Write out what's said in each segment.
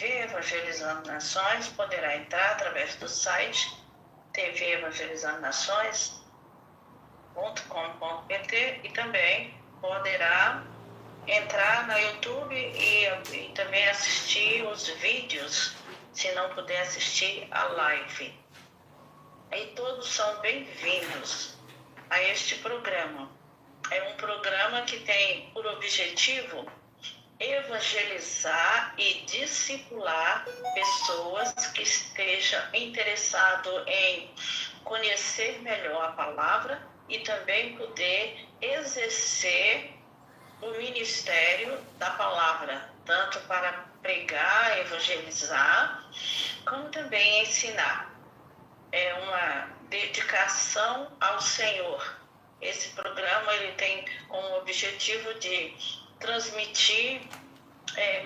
TV Evangelizando Nações, poderá entrar através do site tvevangelizandonações.com.pt e também poderá entrar no YouTube e também assistir os vídeos, se não puder assistir a live. E todos são bem-vindos a este programa. É um programa que tem por objetivo evangelizar e discipular pessoas que estejam interessadas em conhecer melhor a palavra e também poder exercer o ministério da palavra, tanto para pregar, evangelizar, como também ensinar. É uma dedicação ao Senhor. Esse programa ele tem como objetivo de transmitir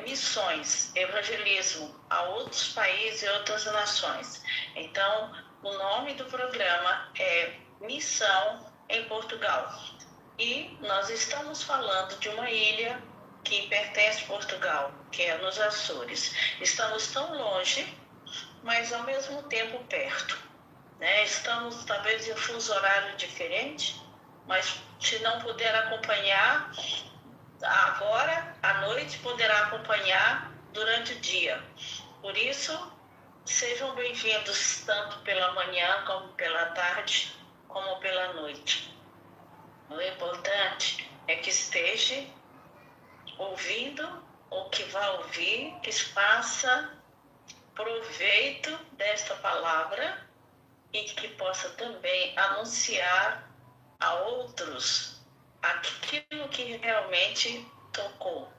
missões, evangelismo a outros países e outras nações. Então, o nome do programa é Missão em Portugal. E nós estamos falando de uma ilha que pertence a Portugal, que é nos Açores. Estamos tão longe, mas ao mesmo tempo perto, né? Estamos talvez em um fuso horário diferente, mas se não puder acompanhar agora, à noite, poderá acompanhar durante o dia. Por isso, sejam bem-vindos tanto pela manhã, como pela tarde, como pela noite. O importante é que esteja ouvindo ou que vá ouvir, que faça proveito desta palavra e que possa também anunciar a outros aquilo que realmente tocou.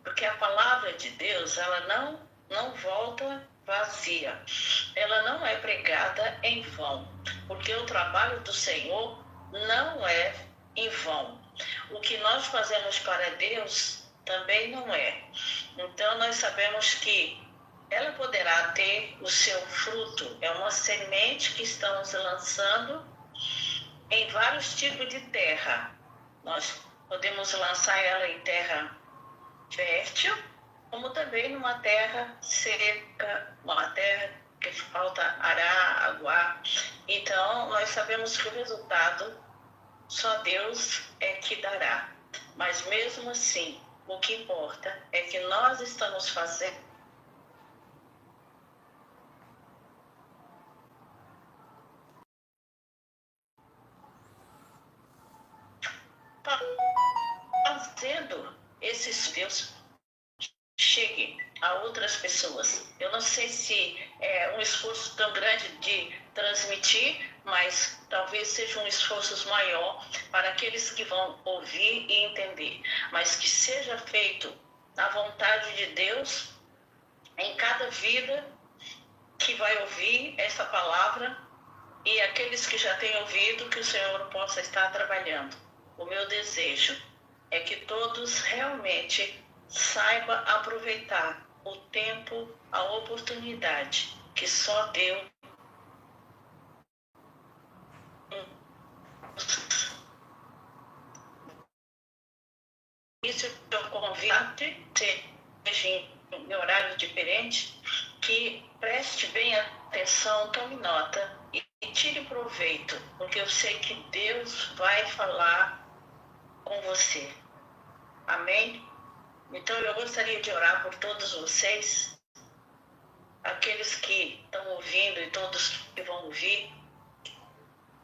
Porque a palavra de Deus, ela não volta vazia. Ela não é pregada em vão. Porque o trabalho do Senhor não é em vão. O que nós fazemos para Deus também não é. Então nós sabemos que ela poderá ter o seu fruto. É uma semente que estamos lançando em vários tipos de terra. Nós podemos lançar ela em terra fértil, como também numa terra seca, uma terra que falta arar, aguar. Então nós sabemos que o resultado só Deus é que dará. Mas mesmo assim, o que importa é que nós estamos fazendo esses Deus chegue a outras pessoas. Eu não sei se é um esforço tão grande de transmitir, mas talvez seja um esforço maior para aqueles que vão ouvir e entender. Mas que seja feito na vontade de Deus em cada vida que vai ouvir essa palavra e aqueles que já têm ouvido, que o Senhor possa estar trabalhando. O meu desejo é que todos realmente saibam aproveitar o tempo, a oportunidade que só Deus isso é um convite, seja em horário diferente, que preste bem atenção, tome nota e tire proveito, porque eu sei que Deus vai falar com você. Amém? Então eu gostaria de orar por todos vocês, aqueles que estão ouvindo e todos que vão ouvir,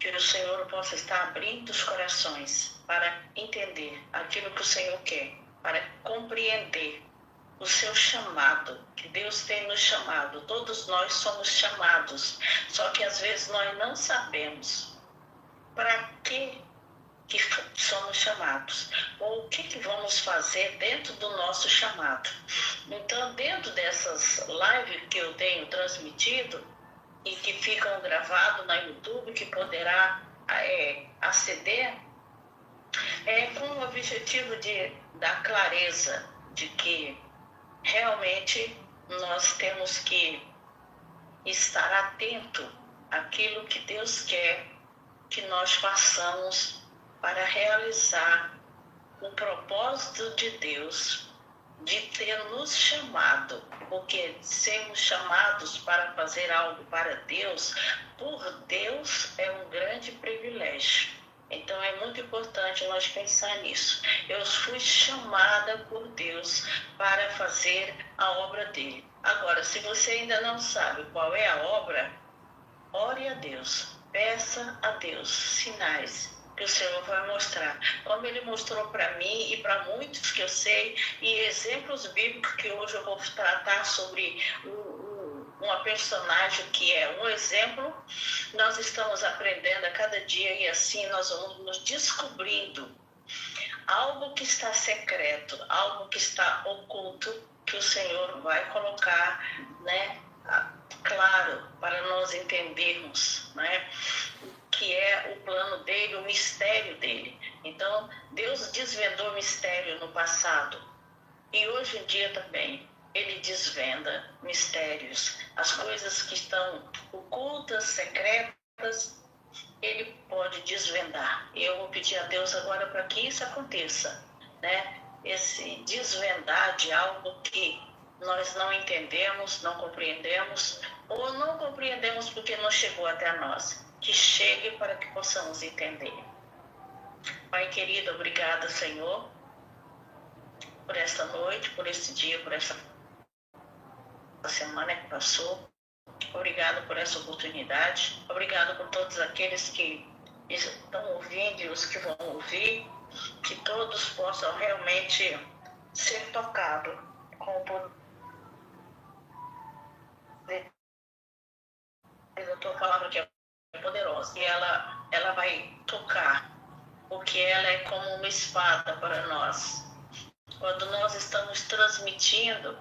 que o Senhor possa estar abrindo os corações para entender aquilo que o Senhor quer, para compreender o seu chamado, que Deus tem nos chamado. Todos nós somos chamados, só que às vezes nós não sabemos para que somos chamados, ou o que vamos fazer dentro do nosso chamado. Então, dentro dessas lives que eu tenho transmitido e que ficam gravadas na YouTube, que poderá aceder, com o objetivo de dar clareza de que realmente nós temos que estar atento àquilo que Deus quer que nós façamos para realizar o propósito de Deus de ter nos chamado, porque sermos chamados para fazer algo para Deus, por Deus, é um grande privilégio. Então é muito importante nós pensar nisso. Eu fui chamada por Deus para fazer a obra dele. Agora, se você ainda não sabe qual é a obra, ore a Deus, peça a Deus sinais que o Senhor vai mostrar, como Ele mostrou para mim e para muitos que eu sei, e exemplos bíblicos que hoje eu vou tratar sobre uma personagem que é um exemplo. Nós estamos aprendendo a cada dia e assim nós vamos nos descobrindo algo que está secreto, algo que está oculto, que o Senhor vai colocar, né, claro, para nós entendermos, né, que é o plano dele, o mistério dele. Então, Deus desvendou o mistério no passado e hoje em dia também ele desvenda mistérios, as coisas que estão ocultas, secretas, ele pode desvendar. E eu vou pedir a Deus agora para que isso aconteça, né? Esse desvendar de algo que nós não entendemos, não compreendemos, ou não compreendemos porque não chegou até nós. Que chegue para que possamos entender. Pai querido, obrigada, Senhor, por esta noite, por este dia, por esta semana que passou. Obrigado por essa oportunidade. Obrigado por todos aqueles que estão ouvindo e os que vão ouvir. Que todos possam realmente ser tocados com o poder da tua palavra, que é poderosa. E ela vai tocar, porque ela é como uma espada para nós. Quando nós estamos transmitindo,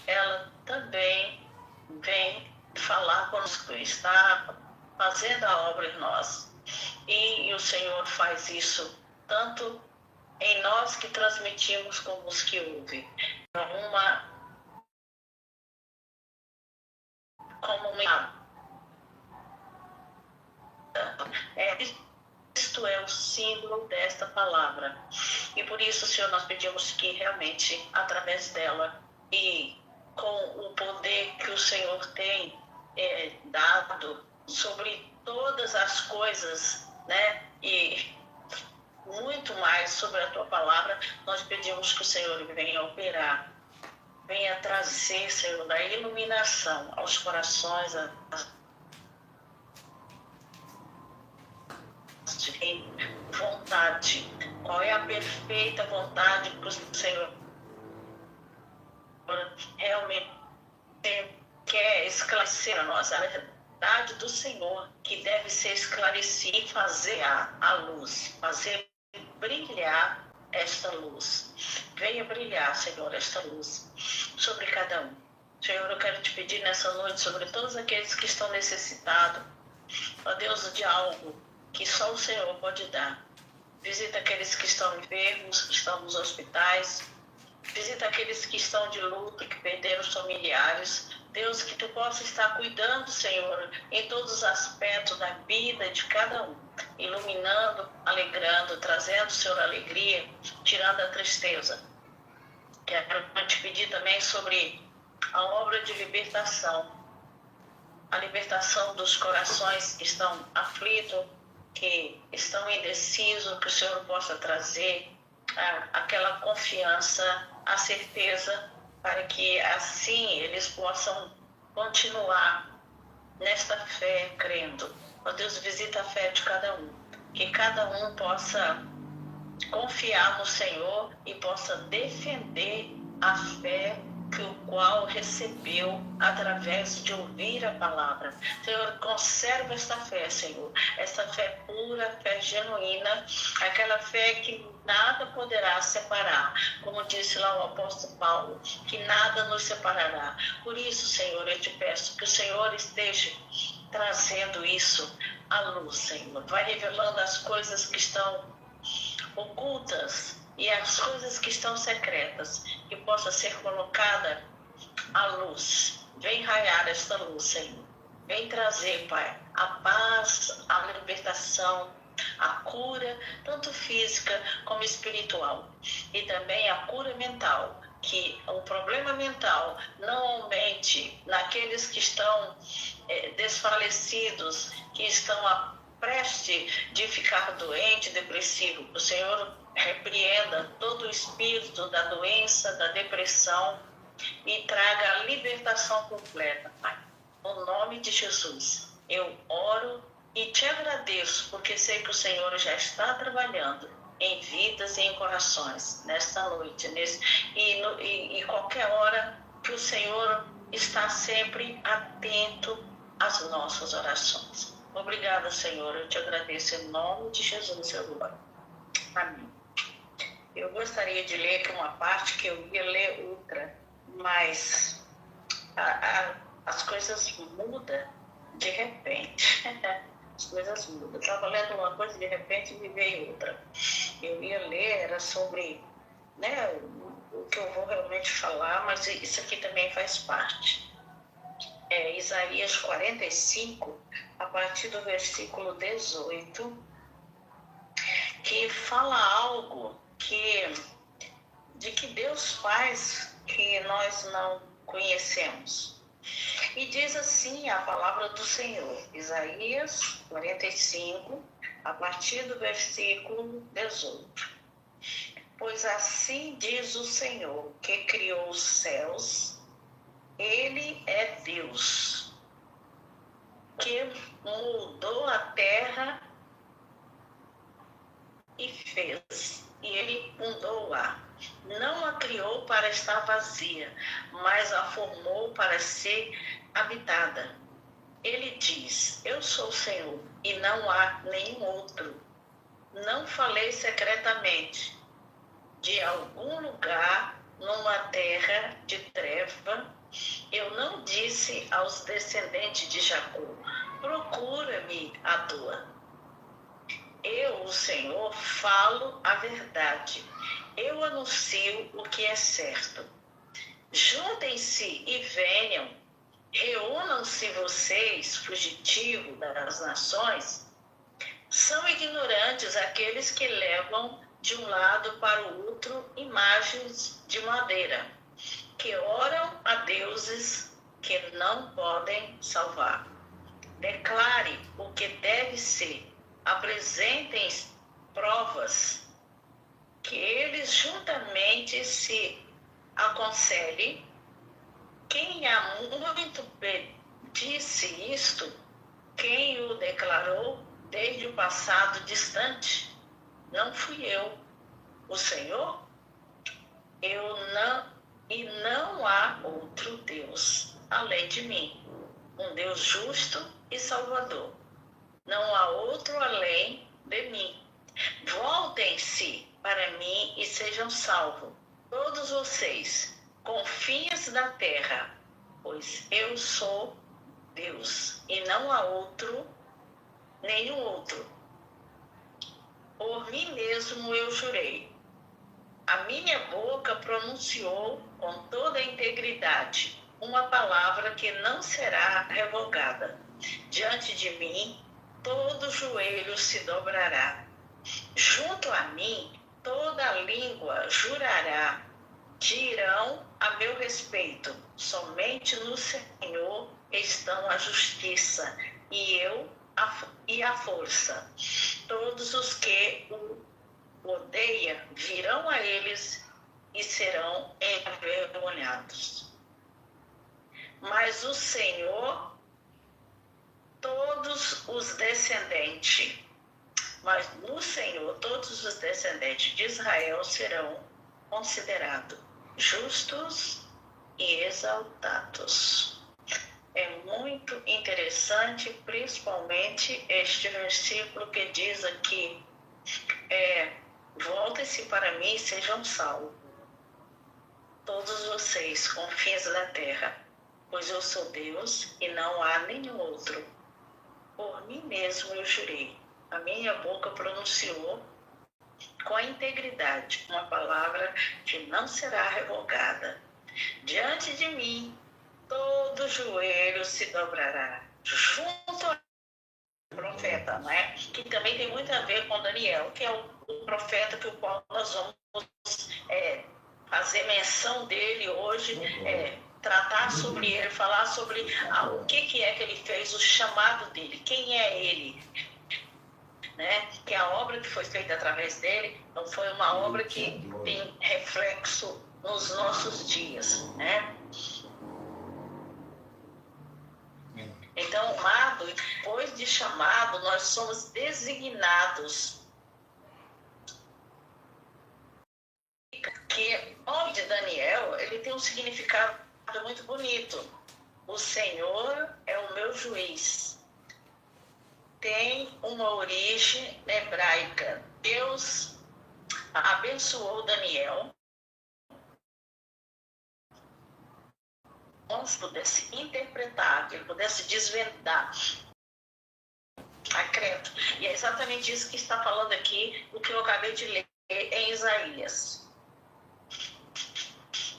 ela também vem falar conosco, está fazendo a obra em nós. E o Senhor faz isso tanto em nós que transmitimos como os que ouvem. Isto é o símbolo desta palavra. E por isso, Senhor, nós pedimos que realmente, através dela e com o poder que o Senhor tem dado sobre todas as coisas, né? E muito mais sobre a tua palavra, nós pedimos que o Senhor venha operar, venha trazer, Senhor, da iluminação aos corações, de vontade. Qual é a perfeita vontade que o Senhor realmente quer esclarecer a nós? A verdade do Senhor que deve ser esclarecida e fazer a luz, fazer brilhar esta luz. Venha brilhar, Senhor, esta luz sobre cada um. Senhor, eu quero te pedir nessa noite sobre todos aqueles que estão necessitados, ó Deus, de algo que só o Senhor pode dar. Visita aqueles que estão enfermos, que estão nos hospitais. Visita aqueles que estão de luto, que perderam os familiares. Deus, que tu possa estar cuidando, Senhor, em todos os aspectos da vida de cada um. Iluminando, alegrando, trazendo, Senhor, alegria, tirando a tristeza. Quero te pedir também sobre a obra de libertação. A libertação dos corações que estão aflitos, que estão indecisos, que o Senhor possa trazer aquela confiança, a certeza, para que assim eles possam continuar nesta fé, crendo. Ó Deus, visita a fé de cada um, que cada um possa confiar no Senhor e possa defender a fé que o qual recebeu através de ouvir a palavra. Senhor, conserva esta fé, Senhor, esta fé pura, fé genuína, aquela fé que nada poderá separar, como disse lá o apóstolo Paulo, que nada nos separará. Por isso, Senhor, eu te peço que o Senhor esteja trazendo isso à luz, Senhor. Vai revelando as coisas que estão ocultas e as coisas que estão secretas, que possa ser colocada à luz. Vem raiar esta luz, Senhor. Vem trazer, Pai, a paz, a libertação, a cura, tanto física como espiritual. E também a cura mental, que o problema mental não aumente naqueles que estão desfalecidos, que estão a preste de ficar doente, depressivo. O Senhor repreenda todo o espírito da doença, da depressão e traga a libertação completa, Pai. No nome de Jesus, eu oro e te agradeço, porque sei que o Senhor já está trabalhando em vidas e em corações nesta noite, e qualquer hora que o Senhor está sempre atento às nossas orações. Obrigada, Senhor, eu te agradeço em nome de Jesus, eu oro. Amém. Eu gostaria de ler aqui uma parte que eu ia ler outra, mas as coisas mudam de repente. As coisas mudam. Eu estava lendo uma coisa e de repente me veio outra. Eu ia ler, era sobre, né, o que eu vou realmente falar, mas isso aqui também faz parte. Isaías 45, a partir do versículo 18, que fala algo de que Deus faz que nós não conhecemos. E diz assim a palavra do Senhor, Isaías 45, a partir do versículo 18. Pois assim diz o Senhor, que criou os céus, Ele é Deus, que moldou a terra e fez, e Ele fundou-a. Não a criou para estar vazia, mas a formou para ser habitada. Ele diz, eu sou o Senhor, e não há nenhum outro. Não falei secretamente de algum lugar numa terra de treva. Eu não disse aos descendentes de Jacó, procura-me à toa. Eu, o Senhor, falo a verdade. Eu anuncio o que é certo. Juntem-se e venham. Reúnam-se vocês, fugitivos das nações. São ignorantes aqueles que levam de um lado para o outro imagens de madeira, que oram a deuses que não podem salvar. Declare o que deve ser. Apresentem provas, que eles juntamente se aconselhem. Quem há muito disse isto, quem o declarou desde o passado distante? Não fui eu, o Senhor? Não há outro Deus além de mim, um Deus justo e salvador. Não há outro além de mim. Voltem-se para mim e sejam salvos, todos vocês, confins da terra, pois eu sou Deus e não há outro, nenhum outro. Por mim mesmo eu jurei. A minha boca pronunciou com toda a integridade uma palavra que não será revogada. Diante de mim, todo joelho se dobrará. Junto a mim, toda língua jurará. Dirão a meu respeito, somente no Senhor estão a justiça e a força. Todos os que o odeiam virão a eles e serão envergonhados. Mas o Senhor, todos os descendentes de Israel serão considerados justos e exaltados. É muito interessante, principalmente este versículo que diz aqui, voltem-se para mim e sejam salvos, todos vocês, confins da terra, pois eu sou Deus e não há nenhum outro. Por mim mesmo eu jurei, a minha boca pronunciou com a integridade uma palavra que não será revogada. Diante de mim, todo joelho se dobrará, junto ao profeta, né? Que também tem muito a ver com Daniel, que é o profeta que o qual nós vamos fazer menção dele hoje, tratar sobre ele, falar sobre o que é que ele fez, o chamado dele, quem é ele, né? Que a obra que foi feita através dele não foi uma obra que tem reflexo nos nossos dias, né? Então, amado, depois de chamado, nós somos designados. Que o nome de Daniel, ele tem um significado muito bonito. O Senhor é o meu juiz. Tem uma origem hebraica. Deus abençoou Daniel. Que pudesse interpretar, que ele pudesse desvendar a credo. E é exatamente isso que está falando aqui, o que eu acabei de ler em Isaías.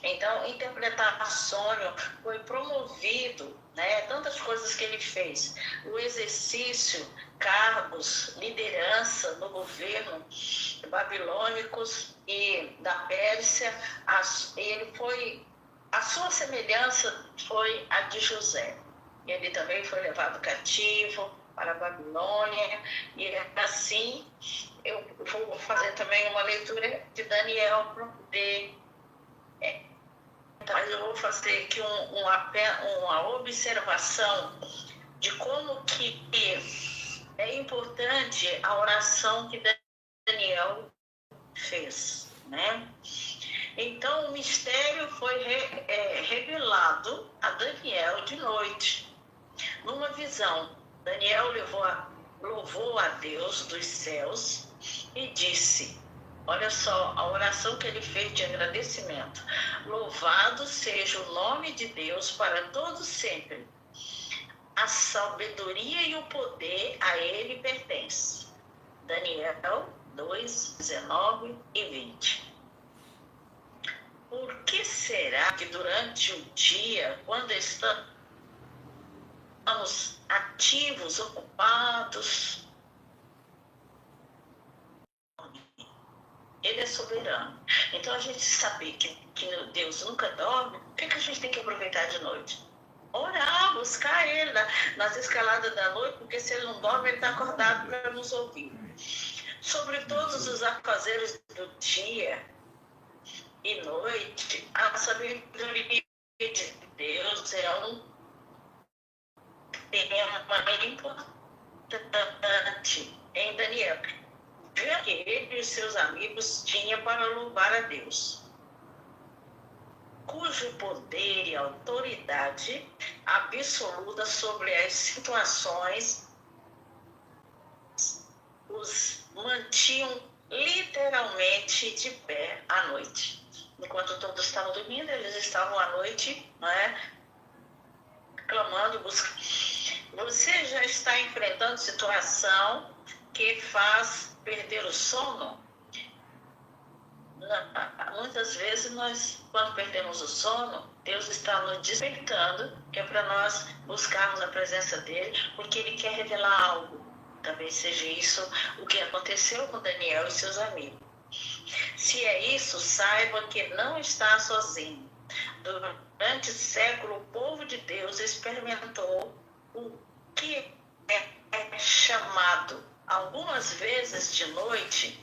Então, interpretar sonho foi promovido, né? Tantas coisas que ele fez. O exercício, cargos, liderança no governo babilônicos e da Pérsia, a sua semelhança foi a de José. Ele também foi levado cativo para a Babilônia, e assim eu vou fazer também uma leitura de Daniel para poder. Mas eu vou fazer aqui uma observação de como que é importante a oração que Daniel fez, né? Então, o mistério foi revelado a Daniel de noite. Numa visão, Daniel louvou a Deus dos céus e disse, olha só a oração que ele fez de agradecimento. Louvado seja o nome de Deus para todos sempre. A sabedoria e o poder a ele pertence. Daniel 2, 19 e 20. Por que será que durante o dia, quando estamos ativos, ocupados, ele é soberano. Então, a gente saber que Deus nunca dorme, o que a gente tem que aproveitar de noite? Orar, buscar ele nas escaladas da noite, porque se ele não dorme, ele está acordado para nos ouvir. Sobre todos os afazeres do dia e noite, a sabedoria de Deus é um tema importante em Daniel. Que ele e seus amigos tinham para louvar a Deus, cujo poder e autoridade absoluta sobre as situações os mantinham literalmente de pé à noite. Enquanto todos estavam dormindo, eles estavam à noite, não é? Clamando, buscando. Você já está enfrentando situação que faz perder o sono? Muitas vezes nós, quando perdemos o sono, Deus está nos despertando, que é para nós buscarmos a presença dele, porque ele quer revelar algo. Talvez seja isso o que aconteceu com Daniel e seus amigos. Se é isso, saiba que não está sozinho. Durante séculos, o povo de Deus experimentou o que é chamado, algumas vezes de noite,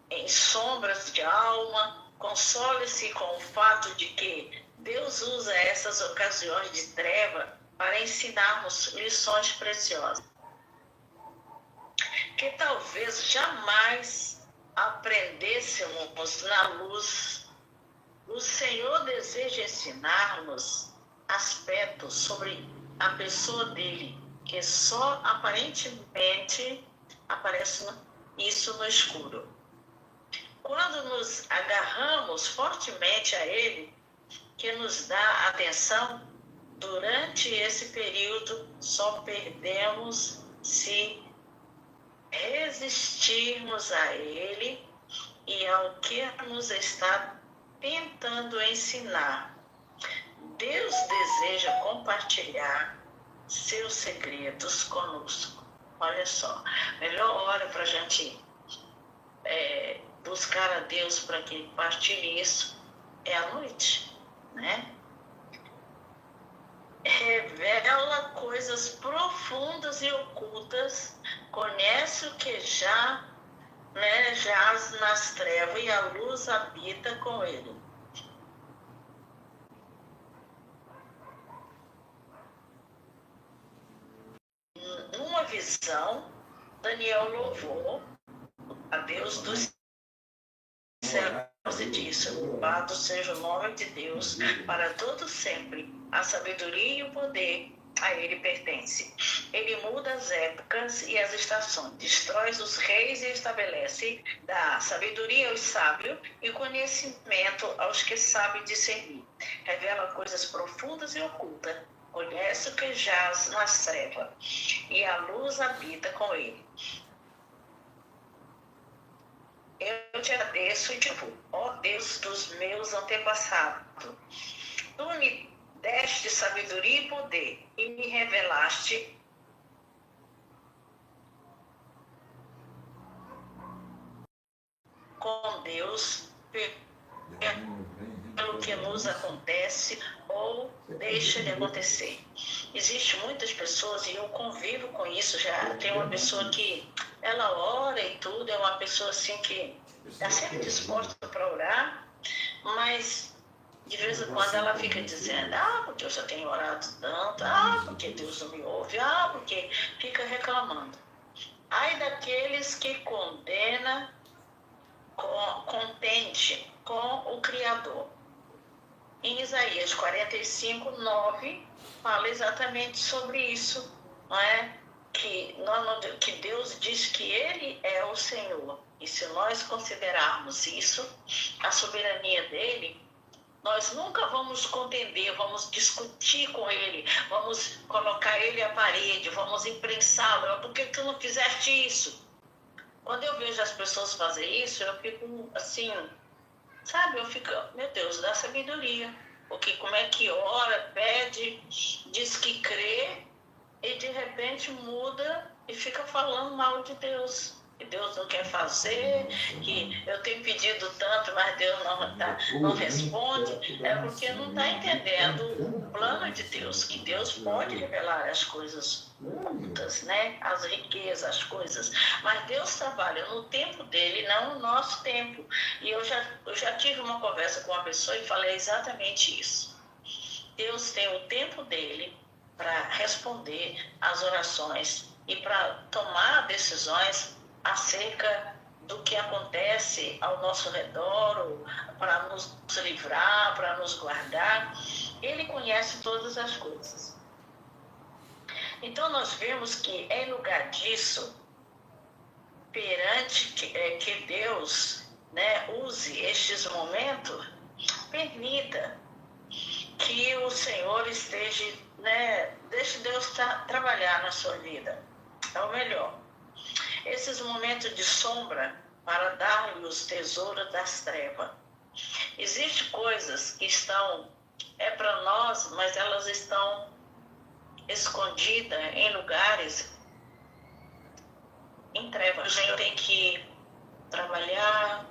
em sombras de alma. Console-se com o fato de que Deus usa essas ocasiões de treva para ensinarmos lições preciosas, que talvez jamais aprendêssemos na luz. O Senhor deseja ensinar-nos aspectos sobre a pessoa dele, que só aparentemente aparece isso no escuro. Quando nos agarramos fortemente a ele, que nos dá atenção, durante esse período só perdemos se resistirmos a ele e ao que nos está tentando ensinar. Deus deseja compartilhar seus segredos conosco. Olha só, melhor hora para a gente buscar a Deus para que Ele partilhe isso é à noite, né? Revela coisas profundas e ocultas, conhece o que já, né, jaz nas trevas e a luz habita com ele. Numa visão, Daniel louvou a Deus dos céus e disse: louvado seja o nome de Deus para todo sempre. A sabedoria e o poder a ele pertence. Ele muda as épocas e as estações, destrói os reis e estabelece, dá sabedoria aos sábios e conhecimento aos que sabem discernir. Revela coisas profundas e ocultas, conhece o que jaz nas trevas e a luz habita com ele. Eu te agradeço e te digo, ó Deus dos meus antepassados, tu me deste sabedoria e poder e me revelaste com Deus pelo que nos acontece ou deixa de acontecer. Existem muitas pessoas, e eu convivo com isso já. Tem uma pessoa que ela ora e tudo, é uma pessoa assim que está sempre disposta para orar, mas de vez em quando ela fica dizendo: porque eu já tenho orado tanto, porque Deus não me ouve, porque fica reclamando. Ai daqueles que condenam contente com o Criador. Em Isaías 45, 9, fala exatamente sobre isso, não é? Que Deus diz que Ele é o Senhor. E se nós considerarmos isso, a soberania dEle, nós nunca vamos contender, vamos discutir com Ele, vamos colocar Ele à parede, vamos imprensá-lo. Por que tu não fizeste isso? Quando eu vejo as pessoas fazer isso, eu fico assim, sabe? Eu fico, meu Deus, dá sabedoria. Porque como é que ora, pede, diz que crê e de repente muda e fica falando mal de Deus. Que Deus não quer fazer, que eu tenho pedido tanto, mas Deus não responde. É porque não está entendendo o plano de Deus, que Deus pode revelar as coisas ocultas, né? As riquezas, as coisas. Mas Deus trabalha no tempo dele, não no nosso tempo. E eu já tive uma conversa com uma pessoa e falei exatamente isso. Deus tem o tempo dele para responder às orações e para tomar decisões acerca do que acontece ao nosso redor, para nos livrar, para nos guardar. Ele conhece todas as coisas. Então nós vemos que em lugar disso, perante que Deus, né, use estes momentos, permita que o Senhor esteja, né, deixe Deus trabalhar na sua vida. É o melhor. Esses momentos de sombra para dar-lhe os tesouros das trevas. Existem coisas que estão, para nós, mas elas estão escondidas em lugares em trevas. O Senhor tem que trabalhar,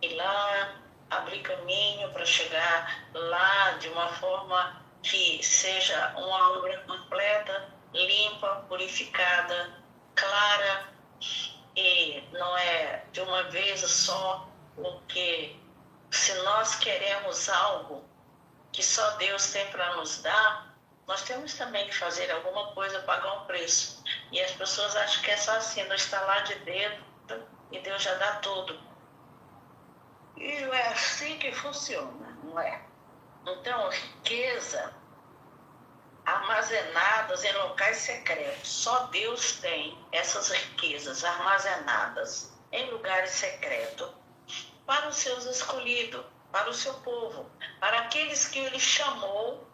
ir lá, abrir caminho para chegar lá de uma forma que seja uma obra completa, limpa, purificada, clara, e não é de uma vez só, porque se nós queremos algo que só Deus tem para nos dar, nós temos também que fazer alguma coisa, pagar um preço. E as pessoas acham que é só assim, não está lá de dentro e Deus já dá tudo. E não é assim que funciona, não é? Então, riqueza armazenadas em locais secretos. Só Deus tem essas riquezas armazenadas em lugares secretos para os seus escolhidos, para o seu povo, para aqueles que Ele chamou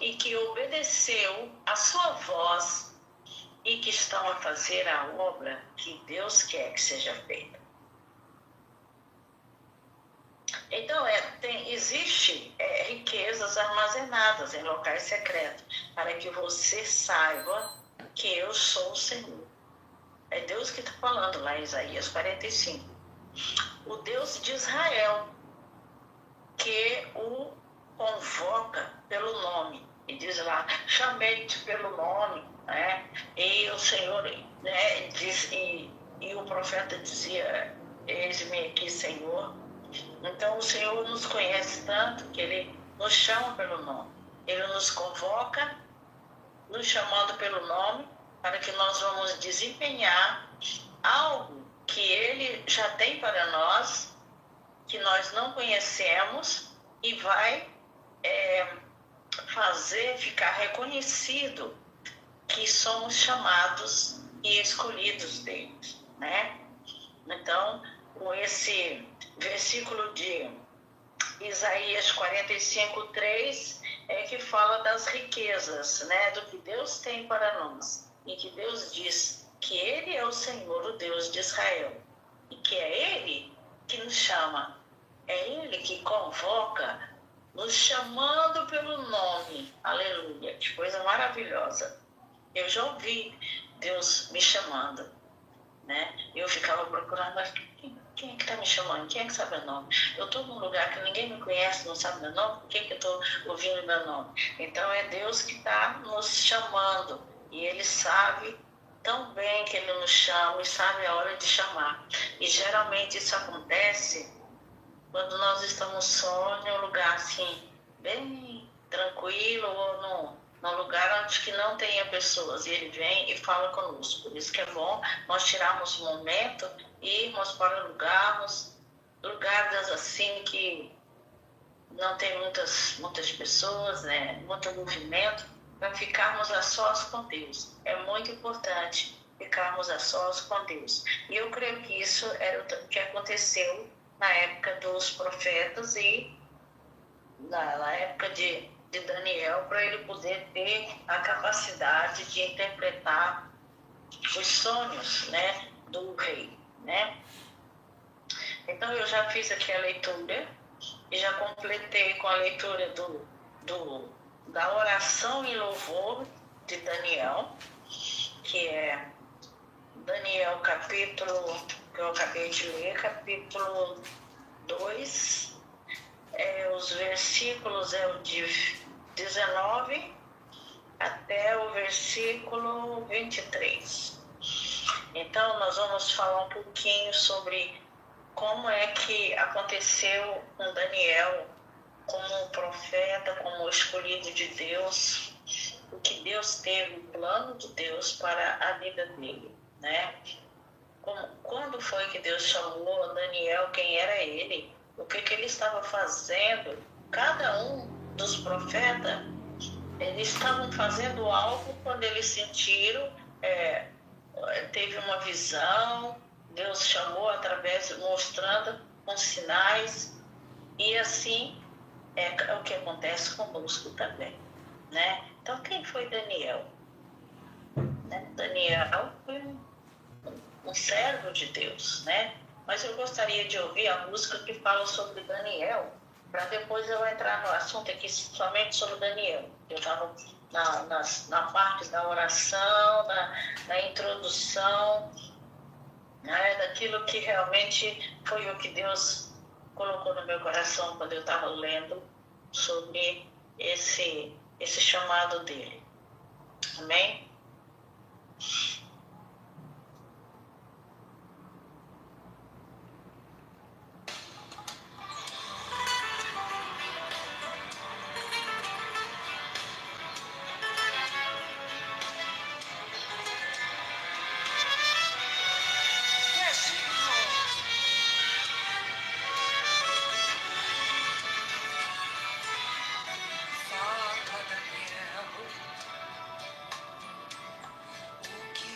e que obedeceu a sua voz e que estão a fazer a obra que Deus quer que seja feita. Então, existe riquezas armazenadas em locais secretos, para que você saiba que eu sou o Senhor. É Deus que está falando lá em Isaías 45. o Deus de Israel, que o convoca pelo nome. E diz lá, chamei-te pelo nome, né? E o Senhor, né, diz, e o profeta dizia, eis-me aqui, Senhor. Então o Senhor nos conhece tanto que Ele nos chama pelo nome. Ele nos convoca, nos chamando pelo nome, para que nós vamos desempenhar algo que Ele já tem para nós, que nós não conhecemos, e vai fazer ficar reconhecido que somos chamados e escolhidos dele, né? Então, com esse versículo de Isaías 45:3 é que fala das riquezas, né? Do que Deus tem para nós, e que Deus diz que Ele é o Senhor, o Deus de Israel, e que é Ele que nos chama, é Ele que convoca, nos chamando pelo nome. Aleluia, que coisa maravilhosa. Eu já ouvi Deus me chamando, né? Eu ficava procurando, mas quem é que está me chamando? Quem é que sabe meu nome? Eu estou num lugar que ninguém me conhece, não sabe meu nome, por que eu estou ouvindo meu nome? Então é Deus que está nos chamando, e Ele sabe tão bem que Ele nos chama e sabe a hora de chamar. E geralmente isso acontece quando nós estamos só em um lugar assim, bem tranquilo, ou num lugar onde que não tenha pessoas, e Ele vem e fala conosco. Por isso que é bom nós tirarmos um momento e irmos para lugares assim que não tem muitas pessoas, né, muito movimento, para ficarmos a sós com Deus. É muito importante ficarmos a sós com Deus. E eu creio que isso era o que aconteceu na época dos profetas e na época de Daniel, para ele poder ter a capacidade de interpretar os sonhos, né, do rei, né? Então eu já fiz aqui a leitura e já completei com a leitura da oração e louvor de Daniel, que é Daniel capítulo, que eu acabei de ler, capítulo 2, os versículos é o de 19 até o versículo 23. Então, nós vamos falar um pouquinho sobre como é que aconteceu com Daniel como profeta, como escolhido de Deus, o que Deus teve, o plano de Deus para a vida dele, né? Quando foi que Deus chamou Daniel, quem era ele, o que ele estava fazendo. Cada um dos profetas, eles estavam fazendo algo quando eles sentiram, teve uma visão, Deus chamou através, mostrando com sinais, e assim é o que acontece conosco também, né? Então, quem foi Daniel? Daniel foi um servo de Deus, né? Mas eu gostaria de ouvir a música que fala sobre Daniel, para depois eu entrar no assunto aqui somente sobre Daniel. Eu estava na parte da oração, na introdução, né, daquilo que realmente foi o que Deus colocou no meu coração quando eu estava lendo sobre esse chamado dele. Amém? O que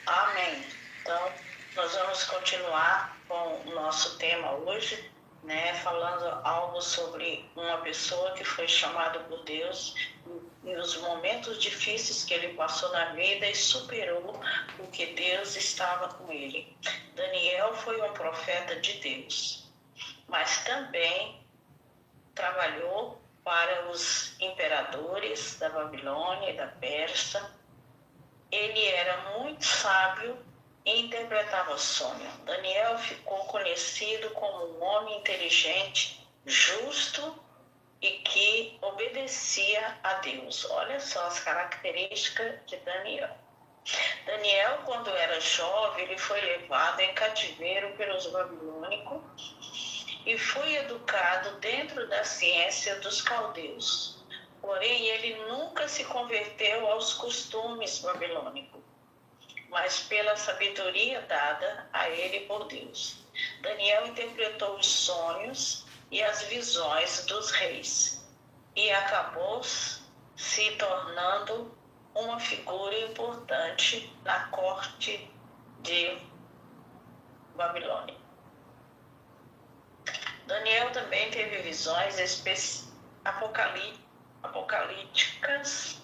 Amém. Então, nós vamos continuar com o nosso tema hoje, né, falando algo sobre uma pessoa que foi chamada por Deus e os momentos difíceis que ele passou na vida e superou porque Deus estava com ele. Daniel foi um profeta de Deus, mas também trabalhou para os imperadores da Babilônia e da Pérsia. Ele era muito sábio e interpretava sonho. Daniel ficou conhecido como um homem inteligente, justo e que obedecia a Deus. Olha só as características de Daniel. Daniel, quando era jovem, ele foi levado em cativeiro pelos babilônicos e foi educado dentro da ciência dos caldeus. Porém, ele nunca se converteu aos costumes babilônicos, mas pela sabedoria dada a ele por Deus. Daniel interpretou os sonhos e as visões dos reis e acabou se tornando uma figura importante na corte de Babilônia. Daniel também teve visões apocalípticas.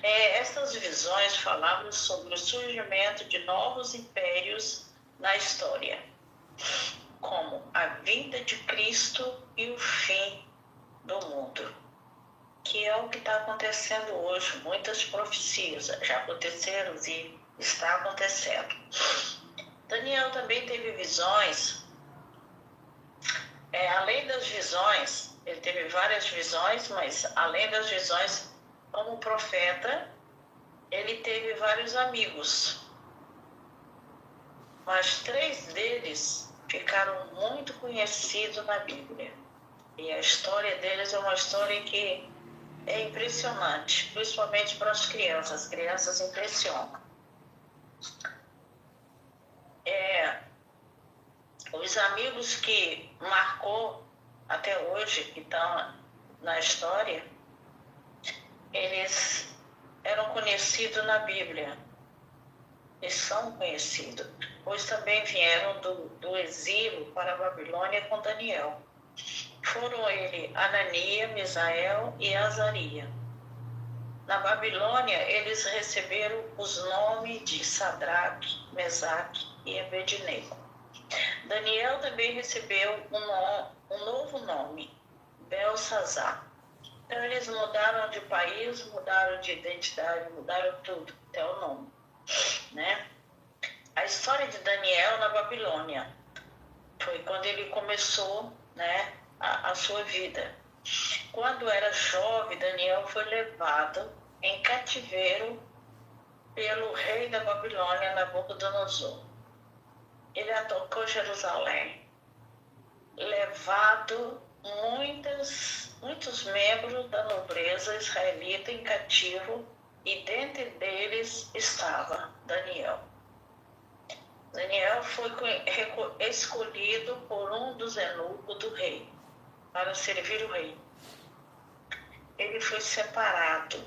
Essas visões falavam sobre o surgimento de novos impérios na história, como a vinda de Cristo e o fim do mundo, que é o que está acontecendo hoje. Muitas profecias já aconteceram e está acontecendo. Daniel também teve visões, além das visões, ele teve várias visões, mas além das visões, como profeta, ele teve vários amigos, mas 3 deles ficaram muito conhecidos na Bíblia. E a história deles é uma história que é impressionante, principalmente para as crianças. As crianças impressionam. Os amigos que marcou até hoje, que estão na história, eles eram conhecidos na Bíblia. Eles são conhecidos, pois também vieram do exílio para a Babilônia com Daniel. Foram ele Anania, Misael e Azaria. Na Babilônia, eles receberam os nomes de Sadraque, Mesaque e Abednego. Daniel também recebeu um novo nome, Belsazar. Então, eles mudaram de país, mudaram de identidade, mudaram tudo, até o nome, né? A história de Daniel na Babilônia foi quando ele começou, né, a sua vida. Quando era jovem, Daniel foi levado em cativeiro pelo rei da Babilônia, Nabucodonosor. Ele atacou Jerusalém, levado muitos membros da nobreza israelita em cativo, e dentre deles estava Daniel. Daniel foi escolhido por um dos eunucos do rei para servir o rei. Ele foi separado,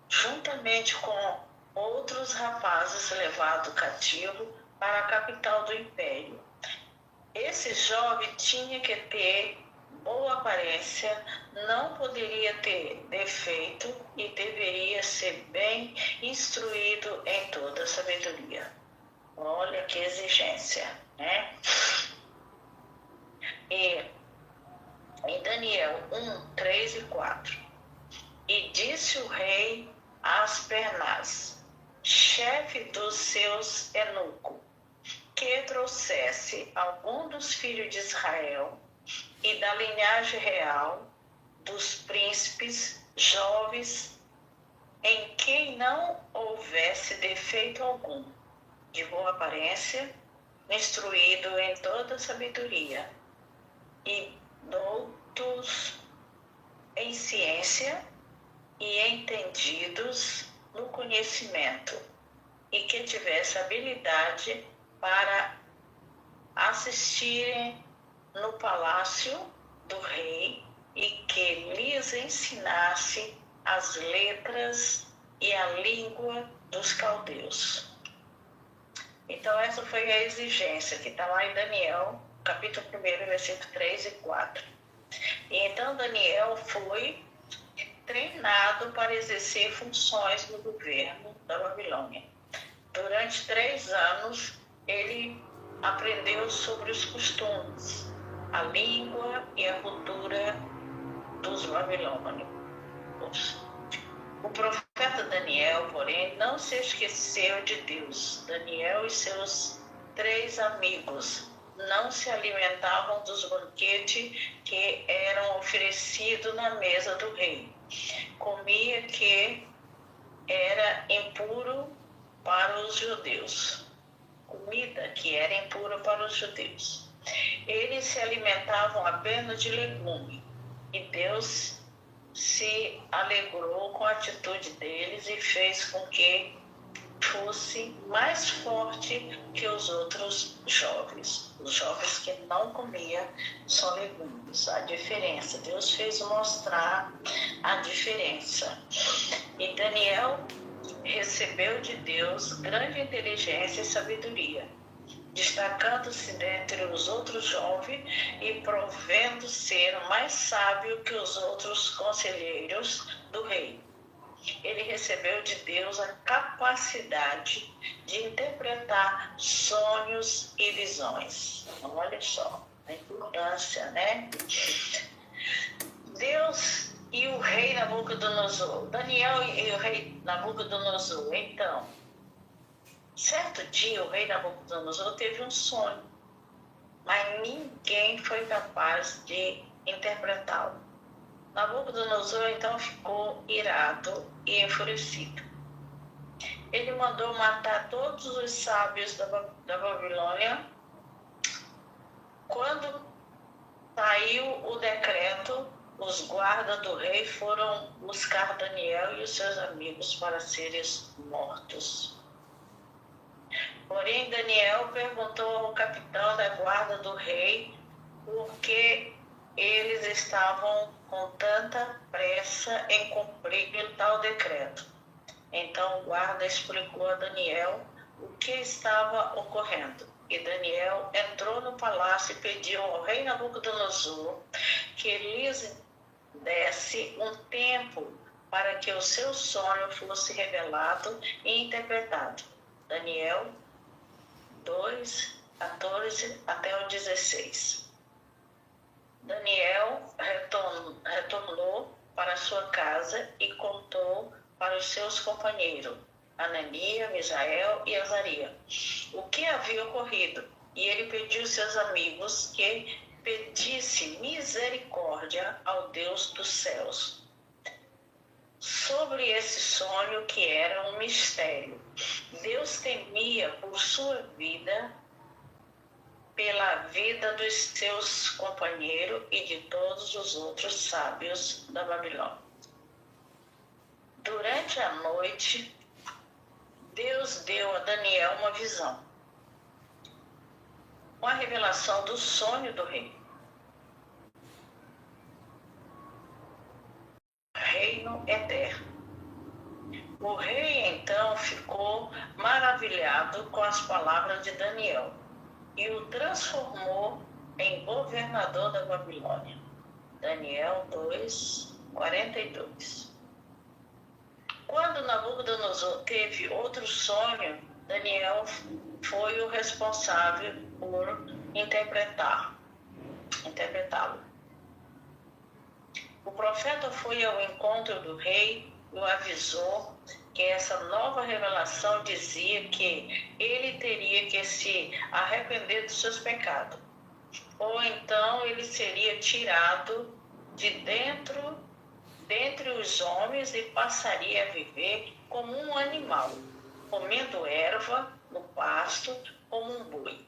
juntamente com outros rapazes levados cativo para a capital do império. Esse jovem tinha que ter boa aparência, não poderia ter defeito e deveria ser bem instruído em toda a sabedoria. Olha que exigência, né? E em Daniel 1, 3 e 4. E disse o rei a Aspenaz, chefe dos seus eunucos, que trouxesse algum dos filhos de Israel e da linhagem real dos príncipes jovens, em quem não houvesse defeito algum, de boa aparência, instruído em toda sabedoria, e doutos em ciência e entendidos no conhecimento, e que tivesse habilidade para assistirem no palácio do rei, e que lhes ensinasse as letras e a língua dos caldeus. Então, essa foi a exigência que está lá em Daniel, capítulo 1, versículo 3 e 4. E então, Daniel foi treinado para exercer funções no governo da Babilônia. Durante 3 anos, ele aprendeu sobre os costumes, a língua e a cultura dos babilônicos. O profeta Daniel, porém, não se esqueceu de Deus. Daniel e seus 3 amigos não se alimentavam dos banquetes que eram oferecidos na mesa do rei. Comia que era impuro para os judeus. Comida que era impura para os judeus. Eles se alimentavam apenas de legume, e Deus se alegrou com a atitude deles e fez com que fosse mais forte que os outros jovens, os jovens que não comiam só legumes. A diferença, Deus fez mostrar a diferença. E Daniel recebeu de Deus grande inteligência e sabedoria, destacando-se dentre os outros jovens e provendo ser mais sábio que os outros conselheiros do rei. Ele recebeu de Deus a capacidade de interpretar sonhos e visões. Olha só a importância, né? Deus e o rei Nabucodonosor. Daniel e o rei Nabucodonosor. Então, certo dia o rei Nabucodonosor teve um sonho, mas ninguém foi capaz de interpretá-lo. Nabucodonosor então ficou irado e enfurecido. Ele mandou matar todos os sábios da Babilônia. Quando saiu o decreto, os guardas do rei foram buscar Daniel e os seus amigos para serem mortos. Porém, Daniel perguntou ao capitão da guarda do rei por que eles estavam com tanta pressa em cumprir tal decreto. Então o guarda explicou a Daniel o que estava ocorrendo. E Daniel entrou no palácio e pediu ao rei Nabucodonosor que lhes desse um tempo para que o seu sonho fosse revelado e interpretado. Daniel 2, 14 até o 16. Daniel retornou para sua casa e contou para os seus companheiros, Ananias, Misael e Azarias, o que havia ocorrido. E ele pediu aos seus amigos que pedisse misericórdia ao Deus dos céus sobre esse sonho que era um mistério. Deus temia por sua vida, pela vida dos seus companheiros e de todos os outros sábios da Babilônia. Durante a noite, Deus deu a Daniel uma visão, uma revelação do sonho do rei. Reino eterno. O rei então ficou maravilhado com as palavras de Daniel e o transformou em governador da Babilônia. Daniel 2, 42. Quando Nabucodonosor teve outro sonho, Daniel foi o responsável por interpretá-lo. O profeta foi ao encontro do rei e o avisou que essa nova revelação dizia que ele teria que se arrepender dos seus pecados, ou então ele seria tirado de dentre os homens e passaria a viver como um animal, comendo erva no pasto como um boi.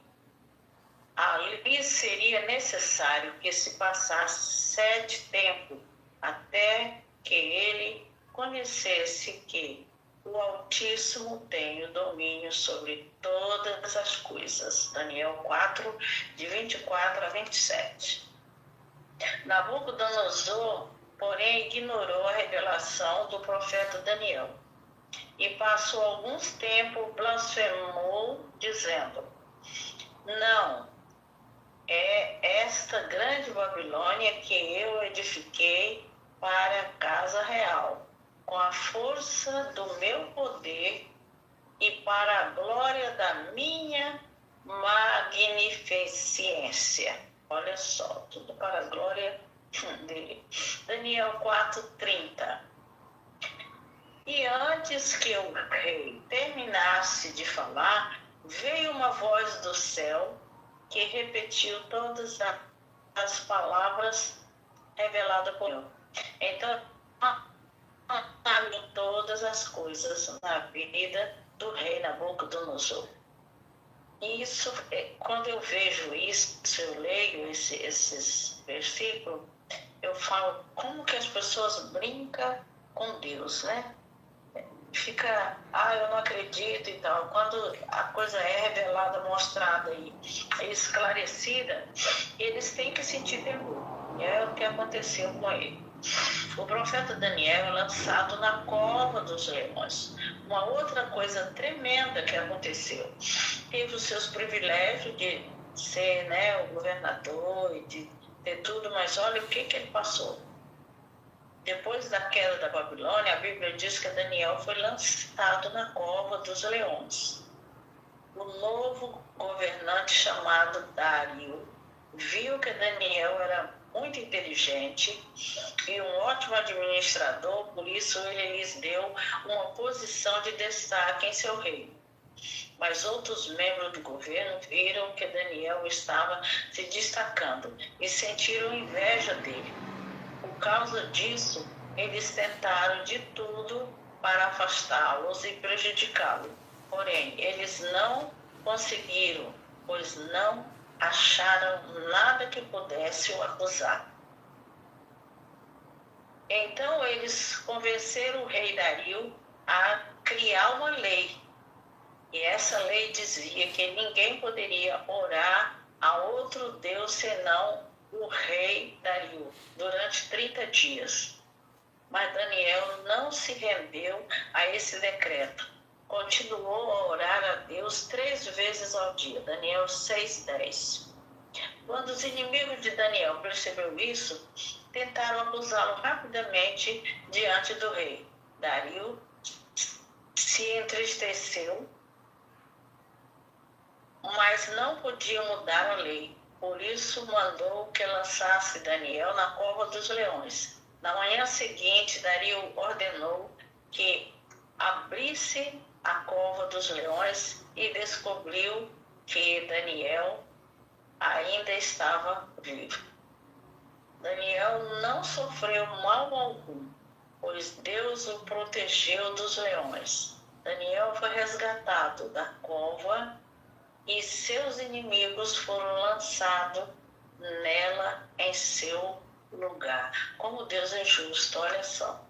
Ali seria necessário que se passasse 7 tempos até que ele conhecesse que o Altíssimo tem o domínio sobre todas as coisas. Daniel 4, de 24 a 27. Nabucodonosor, porém, ignorou a revelação do profeta Daniel e passou alguns tempos blasfemou, dizendo: não, é esta grande Babilônia que eu edifiquei para a casa real, com a força do meu poder e para a glória da minha magnificência. Olha só, tudo para a glória dele. Daniel 4:30. E antes que o rei terminasse de falar, veio uma voz do céu que repetiu todas as palavras reveladas por ele. Então, todas as coisas na vida do rei Nabucodonosor. Isso, quando eu vejo isso, eu leio esses versículos, eu falo como que as pessoas brincam com Deus, né? Fica, eu não acredito e tal. Quando a coisa é revelada, mostrada e esclarecida, eles têm que sentir temor. E é o que aconteceu com ele. O profeta Daniel é lançado na cova dos leões. Uma outra coisa tremenda que aconteceu. Teve os seus privilégios de ser, o governador e de ter tudo, mas olha o que ele passou. Depois da queda da Babilônia, a Bíblia diz que Daniel foi lançado na cova dos leões. O novo governante chamado Dário viu que Daniel era muito inteligente e um ótimo administrador, por isso ele lhes deu uma posição de destaque em seu reino. Mas outros membros do governo viram que Daniel estava se destacando e sentiram inveja dele. O causa disso, eles tentaram de tudo para afastá-los e prejudicá-lo. Porém, eles não conseguiram, pois não acharam nada que pudesse o acusar. Então, eles convenceram o rei Dario a criar uma lei. E essa lei dizia que ninguém poderia orar a outro Deus senão o rei Dario durante 30 dias. Mas Daniel não se rendeu a esse decreto. Continuou a orar a Deus 3 vezes ao dia. Daniel 6:10. Quando os inimigos de Daniel perceberam isso, tentaram acusá-lo rapidamente diante do rei. Dario se entristeceu, mas não podia mudar a lei. Por isso mandou que lançasse Daniel na cova dos leões. Na manhã seguinte, Dario ordenou que abrisse a cova dos leões e descobriu que Daniel ainda estava vivo. Daniel não sofreu mal algum, pois Deus o protegeu dos leões. Daniel foi resgatado da cova e seus inimigos foram lançados nela em seu lugar. Como Deus é justo, olha só.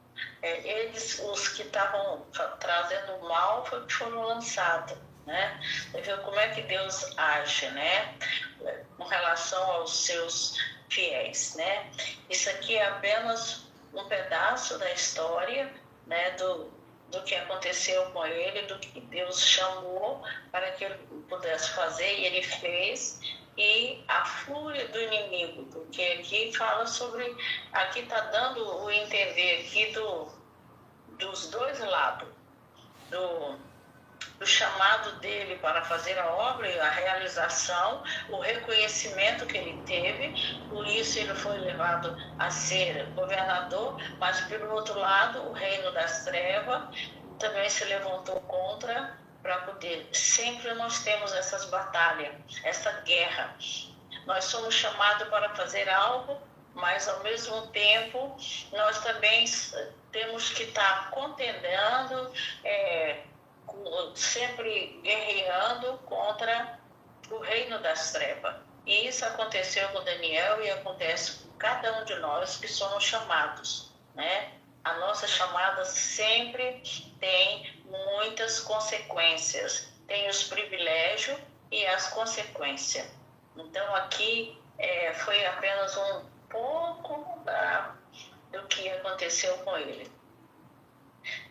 Eles, os que estavam trazendo mal, foram lançados, né? Você vê como é que Deus age, né? Com relação aos seus fiéis, né? Isso aqui é apenas um pedaço da história, né? Do que aconteceu com ele, do que Deus chamou para que ele pudesse fazer, e ele fez. E a fúria do inimigo, porque aqui fala sobre, aqui está dando o entender aqui dos dois lados, do chamado dele para fazer a obra e a realização, o reconhecimento que ele teve, por isso ele foi levado a ser governador, mas pelo outro lado, o reino das trevas também se levantou contra, para poder, sempre nós temos essas batalhas, essa guerra. Nós somos chamados para fazer algo, mas ao mesmo tempo nós também temos que estar contendendo, sempre guerreando contra o reino das trevas. E isso aconteceu com Daniel e acontece com cada um de nós que somos chamados, né? A nossa chamada sempre tem muitas consequências. Tem os privilégios e as consequências. Então, aqui foi apenas um pouco do que aconteceu com ele.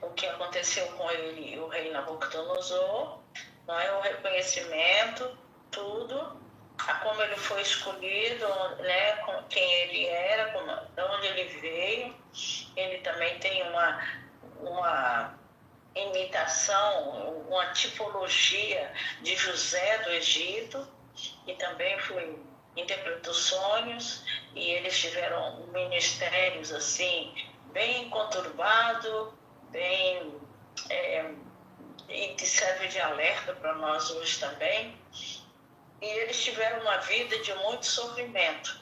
O que aconteceu com ele e o rei Nabucodonosor, não é? O reconhecimento, tudo, a como ele foi escolhido, né? Com quem ele era, de onde ele veio. Ele também tem uma imitação, uma tipologia de José do Egito, que também interpretou sonhos, e eles tiveram ministérios assim, bem conturbados, bem, e que serve de alerta para nós hoje também. E eles tiveram uma vida de muito sofrimento,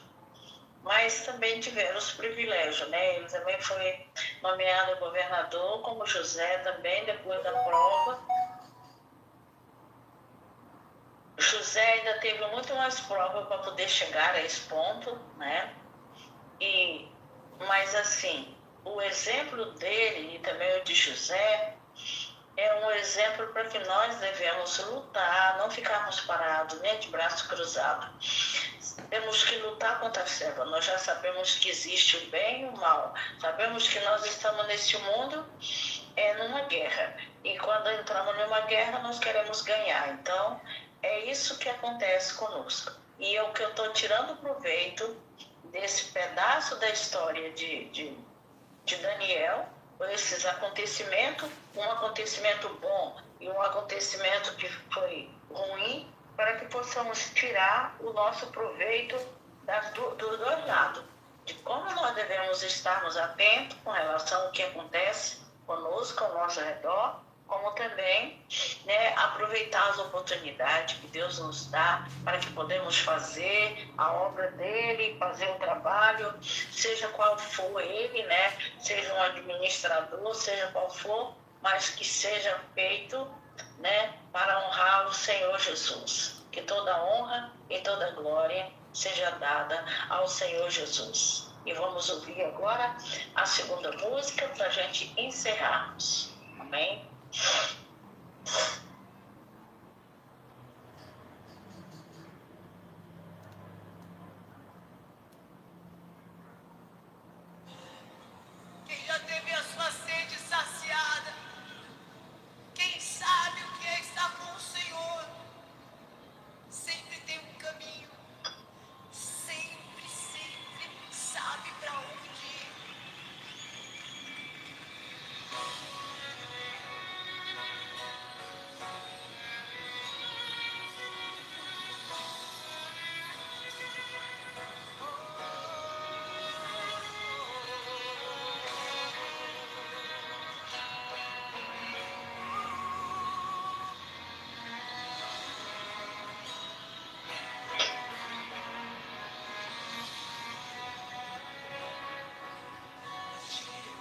mas também tiveram os privilégios, né? Ele também foi nomeado governador, como José também, depois da prova. José ainda teve muito mais prova para poder chegar a esse ponto, né? Mas assim, o exemplo dele e também o de José é um exemplo para que nós devemos lutar, não ficarmos parados, nem de braço cruzado. Temos que lutar contra a treva. Nós já sabemos que existe o bem e o mal. Sabemos que nós estamos nesse mundo numa guerra. E quando entramos numa guerra, nós queremos ganhar. Então, é isso que acontece conosco. E é o que eu estou tirando proveito desse pedaço da história de Daniel, esses acontecimentos, um acontecimento bom e um acontecimento que foi ruim, para que possamos tirar o nosso proveito dos dois lados, de como nós devemos estarmos atentos com relação ao que acontece conosco, ao nosso redor, como também, né, aproveitar as oportunidades que Deus nos dá para que podemos fazer a obra dele, fazer o trabalho, seja qual for ele, né, seja um administrador, seja qual for, mas que seja feito, né, para honrar o Senhor Jesus. Que toda honra e toda glória seja dada ao Senhor Jesus. E vamos ouvir agora a segunda música para a gente encerrarmos. Amém? Quem já teve a sua sede saciada, quem sabe o que é estar com o Senhor, sempre tem um caminho, sempre sabe para onde ir.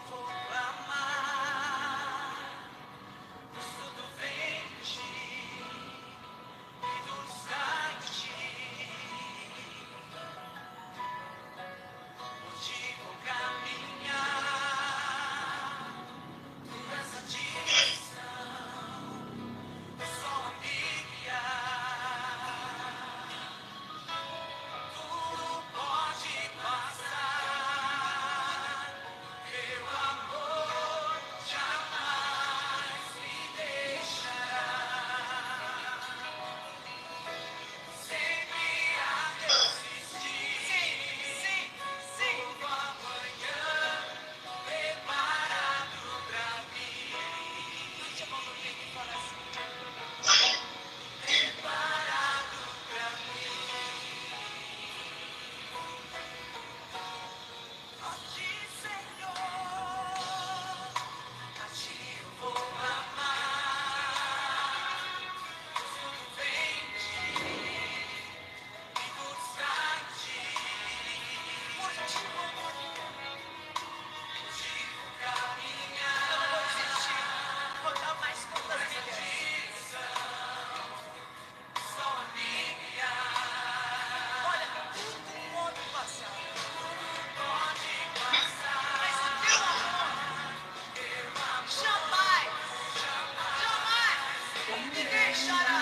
Vou clamar, tudo vem de ti, e do instante, contigo caminhar, por essa direção, só a me guiar. Tudo pode passar, teu amor jamais me deixará. Sempre a desistir, todo amanhã preparado pra mim. Bate a mão no peito e fala assim: preparado pra mim. A ti, Senhor, a ti eu vou amar. Tudo vem de ti, e buscar ti. Contigo caminhar. Eu não vou desistir, vou dar mais contas milhas. Só a me guiar. Olha, tudo pode passar. Pode passar. Mas o teu amor jamais, jamais me deixará.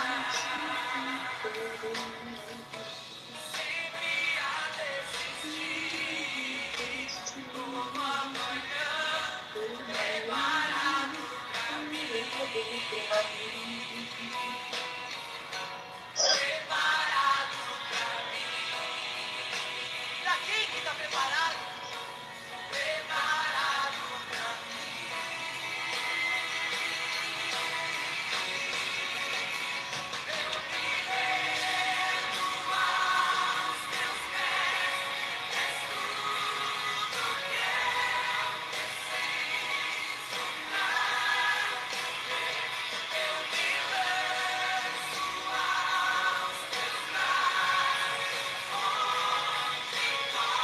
Sempre a desistir. Todo amanhã preparado pra mim. Preparado pra mim. Pra quem que tá preparado? Preparado pra mim. Eu me rendo aos teus pés. És tudo que eu preciso mais. Eu me lanço aos teus braços. Onde for,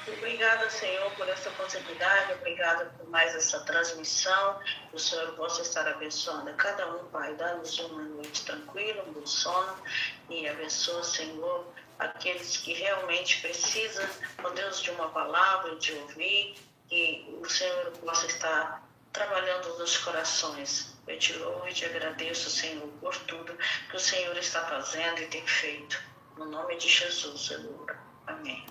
Obrigada, Senhor, por essa possibilidade, obrigada por mais essa transmissão. Que o Senhor possa estar abençoando a cada um, Pai. Dá-nos uma noite tranquila, um bom sono. E abençoa, Senhor, aqueles que realmente precisam, ó Deus, de uma palavra, de ouvir. Que o Senhor possa estar trabalhando nos corações. Eu te louvo e te agradeço, Senhor, por tudo que o Senhor está fazendo e tem feito. No nome de Jesus, Senhor. Amém.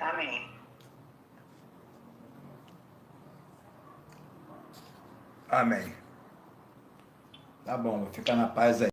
Amém. Amém. Tá bom, vou ficar na paz aí.